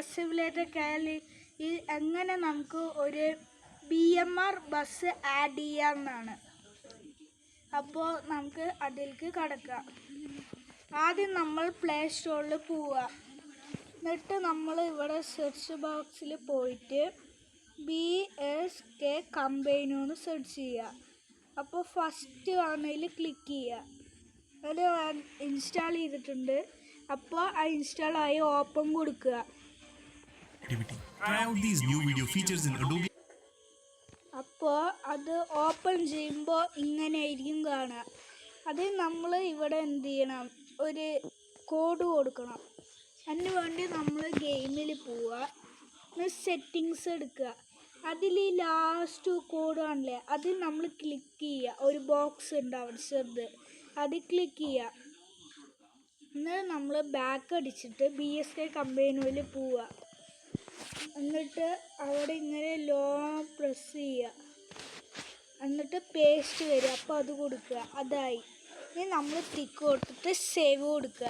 Bus simulator കേരളയിൽ എങ്ങനെ നമുക്ക് ഒരു BMR ബസ് ആഡ് ചെയ്യാമെന്നാണ്. അപ്പോൾ നമുക്ക് അതിലേക്ക് കടക്കാം. ആദ്യം നമ്മൾ പ്ലേ സ്റ്റോറിൽ പോവുക. എന്നിട്ട് നമ്മൾ ഇവിടെ സെർച്ച് ബോക്സിൽ പോയിട്ട് BSK കമ്പൈനോ എന്ന് സെർച്ച് ചെയ്യുക. അപ്പോൾ ഫസ്റ്റ് കാണുന്നതിൽ ക്ലിക്ക് ചെയ്യുക. അത് ഇൻസ്റ്റാൾ ചെയ്തിട്ടുണ്ട്. അപ്പോൾ ആ ഇൻസ്റ്റാൾ ആയി ഓപ്പൺ കൊടുക്കുക. അപ്പോൾ അത് ഓപ്പൺ ചെയ്യുമ്പോൾ ഇങ്ങനെ ആയിരിക്കും കാണുക. അതിൽ നമ്മൾ ഇവിടെ എന്ത് ചെയ്യണം, ഒരു കോഡ് കൊടുക്കണം. അതിന് വേണ്ടി നമ്മൾ ഗെയിമിൽ പോവുക. സെറ്റിങ്സ് എടുക്കുക. അതിൽ ഈ ലാസ്റ്റ് കോഡ് കാണില്ലേ, അതിൽ നമ്മൾ ക്ലിക്ക് ചെയ്യുക. ഒരു ബോക്സ് ഉണ്ട് അവിടെ ചെറുത്, അതിൽ ക്ലിക്ക് ചെയ്യുക. എന്നിട്ട് നമ്മൾ ബാക്ക് അടിച്ചിട്ട് BSK കമ്പൈനോയിൽ പോവുക. എന്നിട്ട് അവിടെ ഇങ്ങനെ ലോങ് പ്രസ് ചെയ്യുക. എന്നിട്ട് പേസ്റ്റ് വരിക. അപ്പോൾ അത് കൊടുക്കുക. അതായി. ഇനി നമ്മൾ ടിക്ക് കൊടുത്തിട്ട് സേവ് കൊടുക്കുക.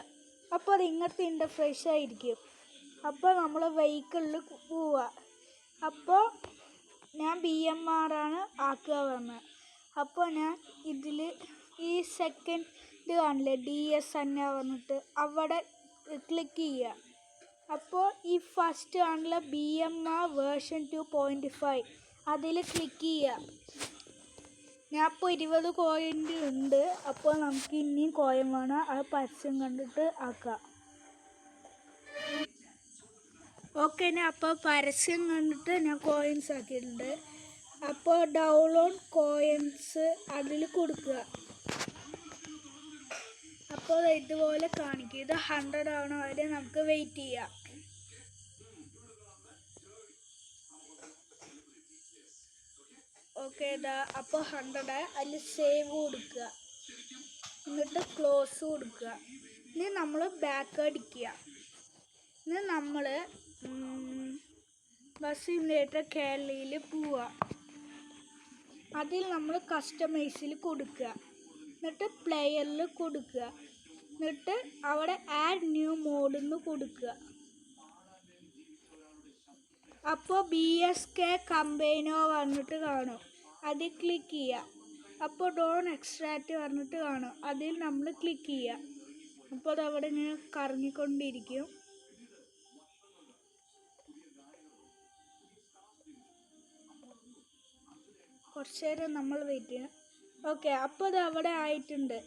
അപ്പോൾ അത് ഇങ്ങനത്തെ ഇൻ്റർഫേസ് ആയിരിക്കും. അപ്പോൾ നമ്മൾ വെഹിക്കിളിൽ പോവുക. അപ്പോൾ ഞാൻ BMR ആണ് ആക്കുക പറഞ്ഞത്. അപ്പോൾ ഞാൻ ഇതിൽ ഈ സെക്കൻഡ് കാണില്ലേ DS തന്നെ വന്നിട്ട് അവിടെ ക്ലിക്ക് ചെയ്യുക. അപ്പോൾ ഈ ഫസ്റ്റ് ആണുള്ള BMR വേർഷൻ 2.5 അതിൽ ക്ലിക്ക് ചെയ്യുക. ഞാൻ ഇപ്പോൾ 20 കോയിൻ ഉണ്ട്. അപ്പോൾ നമുക്ക് ഇനിയും കോയിൻ വേണം. അത് പരസ്യം കണ്ടിട്ട് ആക്കാം. ഓക്കെ, ഞാൻ അപ്പോൾ പരസ്യം കണ്ടിട്ട് ഞാൻ കോയിൻസ് ആക്കിയിട്ടുണ്ട്. അപ്പോൾ ഡൗൺലോഡ് കോയിൻസ് അതിൽ കൊടുക്കുക. അപ്പോൾ ഇതുപോലെ കാണിക്കും. ഇത് 100 ആവണ വരെ നമുക്ക് വെയിറ്റ് ചെയ്യാം. ഓക്കെ, ഇതാ അപ്പോൾ 100 അതിൽ സേവ് കൊടുക്കുക. എന്നിട്ട് ക്ലോസ് കൊടുക്കുക. ഇനി നമ്മൾ ബാക്ക് അടിക്കുക. ഇനി നമ്മൾ ബസ് സിമുലേറ്റർ കേരളയിൽ പോവുക. അതിൽ നമ്മൾ കസ്റ്റമൈസിൽ കൊടുക്കുക. എന്നിട്ട് പ്ലെയറിൽ കൊടുക്കുക. എന്നിട്ട് അവിടെ ആഡ് ന്യൂ മോഡ് എന്ന് കൊടുക്കുക. അപ്പോൾ BSK കമ്പൈനോ പറഞ്ഞിട്ട് കാണും. അതിൽ ക്ലിക്ക് ചെയ്യുക. അപ്പോൾ ഡോൺ എക്സ്ട്രാക്റ്റ് പറഞ്ഞിട്ട് കാണും. അതിൽ നമ്മൾ ക്ലിക്ക് ചെയ്യുക. അപ്പോൾ അത് അവിടെ ഇങ്ങനെ കറങ്ങിക്കൊണ്ടിരിക്കും. കുറച്ച് നേരം നമ്മൾ വെയിറ്റ് ചെയ്യണം. ഓക്കെ, അപ്പോൾ അത് അവിടെ ആയിട്ടുണ്ട്.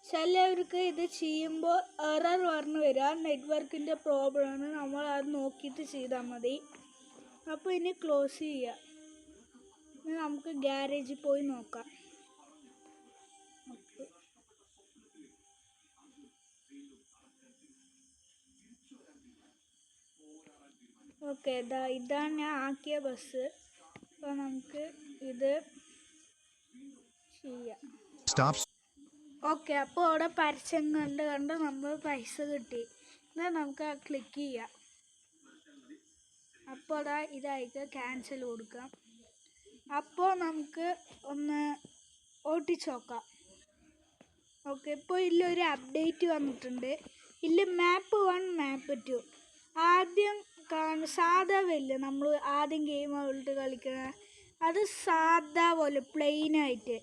ചിലവർക്ക് ഇത് ചെയ്യുമ്പോൾ എറർ പറഞ്ഞു വരിക. നെറ്റ്വർക്കിൻ്റെ പ്രോബ്ലമാണ്. നമ്മൾ അത് നോക്കിയിട്ട് ചെയ്താൽ മതി. അപ്പോൾ ഇനി ക്ലോസ് ചെയ്യുക. ഇനി നമുക്ക് ഗ്യാരേജിൽ പോയി നോക്കാം. ഓക്കെ, ഇതാണ് ഞാൻ ആക്കിയ ബസ്. അപ്പോൾ നമുക്ക് ഇത് ചെയ്യാം. ഓക്കെ, അപ്പോൾ അവിടെ പരസ്യം കണ്ട് നമ്മൾ പൈസ കിട്ടി. എന്നാൽ നമുക്ക് ക്ലിക്ക് ചെയ്യാം. അപ്പോൾ ഇതായിട്ട് ക്യാൻസൽ കൊടുക്കാം. അപ്പോൾ നമുക്ക് ഒന്ന് ഓട്ടിച്ച് നോക്കാം. ഓക്കെ, ഇപ്പോൾ ഇതിലൊരു അപ്ഡേറ്റ് വന്നിട്ടുണ്ട്. ഇതിൽ മാപ്പ് 1 മാപ്പ് 2 ആദ്യം സാധാ വരില്ല. നമ്മൾ ആദ്യം ഗെയിം ആയിട്ട് കളിക്കണ അത് സാധാ പോലെ പ്ലെയിനായിട്ട്.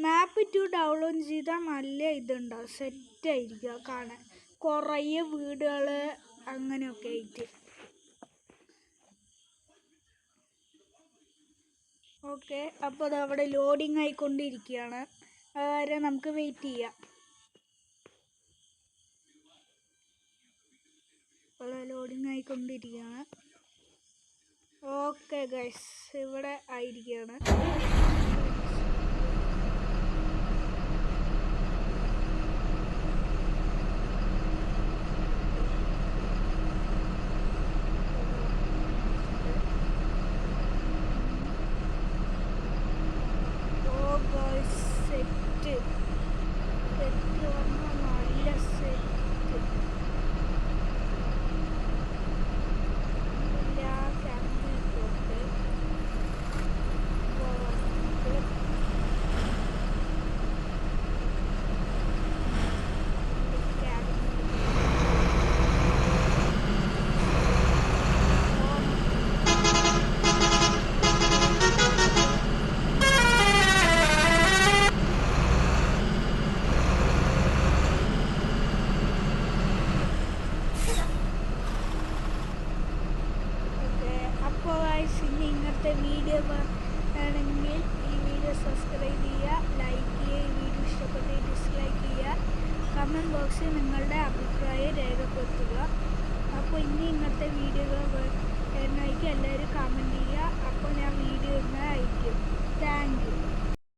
മാപ്പ് 2 ഡൗൺലോഡ് ചെയ്താൽ നല്ല ഇതുണ്ടാവും, സെറ്റായിരിക്കുക കാണാൻ. കുറേ വീടുകൾ അങ്ങനെയൊക്കെ ആയിട്ട്. ഓക്കെ, അപ്പോൾ അത് അവിടെ ലോഡിങ് ആയിക്കൊണ്ടിരിക്കുകയാണ്. അതുവരെ നമുക്ക് വെയിറ്റ് ചെയ്യാം. അപ്പോൾ ലോഡിങ് ആയിക്കൊണ്ടിരിക്കുകയാണ്. ഓക്കെ ഗൈസ്, ഇവിടെ ആയിരിക്കുകയാണ്. വീഡിയോ വേണമെങ്കിൽ ഈ വീഡിയോ സബ്സ്ക്രൈബ് ചെയ്യുക, ലൈക്ക് ചെയ്യുക, ഈ വീഡിയോ ഇഷ്ടപ്പെട്ട് ഡിസ്ലൈക്ക് ചെയ്യുക, കമൻറ്റ് ബോക്സിൽ നിങ്ങളുടെ അഭിപ്രായം രേഖപ്പെടുത്തുക. അപ്പോൾ ഇനി ഇങ്ങനത്തെ വീഡിയോകൾ വേണമെങ്കിൽ എല്ലാവരും കമൻറ്റ് ചെയ്യുക. അപ്പോൾ ഞാൻ വീഡിയോ ഇന്ന് അയക്കും. Thank you.